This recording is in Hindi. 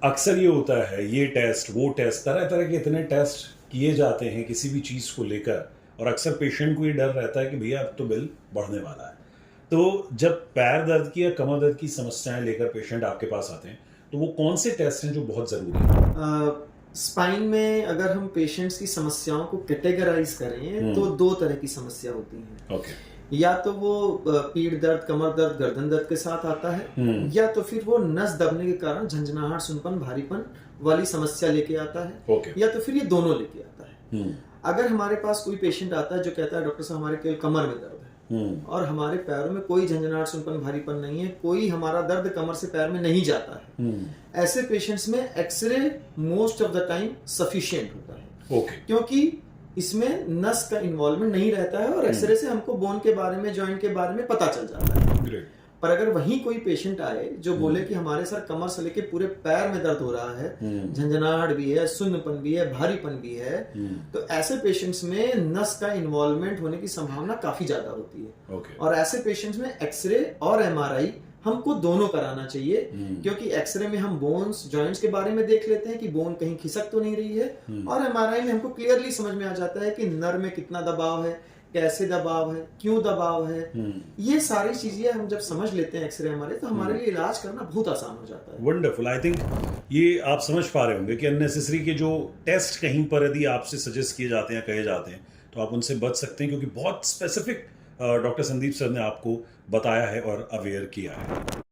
अक्सर ये होता है, ये टेस्ट वो टेस्ट, तरह तरह के इतने टेस्ट किए जाते हैं किसी भी चीज़ को लेकर, और अक्सर पेशेंट को ये डर रहता है कि भैया अब तो बिल बढ़ने वाला है। तो जब पैर दर्द की या कमर दर्द की समस्याएं लेकर पेशेंट आपके पास आते हैं, तो वो कौन से टेस्ट हैं जो बहुत ज़रूरी हैं? स्पाइन में अगर हम पेशेंट्स की समस्याओं को कैटेगराइज करें तो दो तरह की समस्या होती हैं। ओके। या तो वो पीठ दर्द, कमर दर्द, गर्दन दर्द के साथ आता है, या तो फिर वो नस दबने के कारण झंझनाहट, सुनपन, भारीपन वाली समस्या लेके आता है। ओके। या तो फिर ये दोनों लेके आता है। अगर हमारे पास कोई पेशेंट आता है जो कहता है डॉक्टर साहब हमारे केवल कमर में दर्द है और हमारे पैरों में कोई झंझनाहट, सुनपन, भारीपन नहीं है, कोई हमारा दर्द कमर से पैर में नहीं जाता है, ऐसे पेशेंट्स में x-ray most of the time sufficient होता है। ओके। क्योंकि इसमें नस का इन्वॉल्वमेंट नहीं रहता है और एक्सरे से हमको बोन के बारे में, जॉइंट के बारे में पता चल जाता है। ग्रेट। पर अगर वहीं कोई पेशेंट आए जो बोले कि हमारे सर कमर से लेके पूरे पैर में दर्द हो रहा है, झंझनाहट भी है, सुन्नपन भी है, भारीपन भी है, तो ऐसे पेशेंट्स में नस का इन्वॉल्वमेंट होने की संभावना काफी ज्यादा होती है। ओके। और ऐसे पेशेंट्स में एक्सरे और एमआरआई हमको दोनों कराना चाहिए, क्योंकि एक्सरे में हम बोन्स, जॉइंट्स के बारे में देख लेते हैं कि बोन कहीं खिसक तो नहीं रही है, और एमआरआई में हमको क्लियरली समझ में आ जाता है कि नर्व में कितना दबाव है, कैसे दबाव है, क्यों दबाव है। ये सारी चीजें हम जब समझ लेते हैं एक्सरे एमआरआई, तो हमारे लिए इलाज करना बहुत आसान हो जाता है। वंडरफुल। आई थिंक ये आप समझ पा रहे होंगे कि अननेसेसरी के जो टेस्ट कहीं पर यदि आपसे सजेस्ट किए जाते हैं, कहे जाते हैं, तो आप उनसे बच सकते हैं, क्योंकि बहुत स्पेसिफिक डॉक्टर संदीप सर ने आपको बताया है और अवेयर किया है।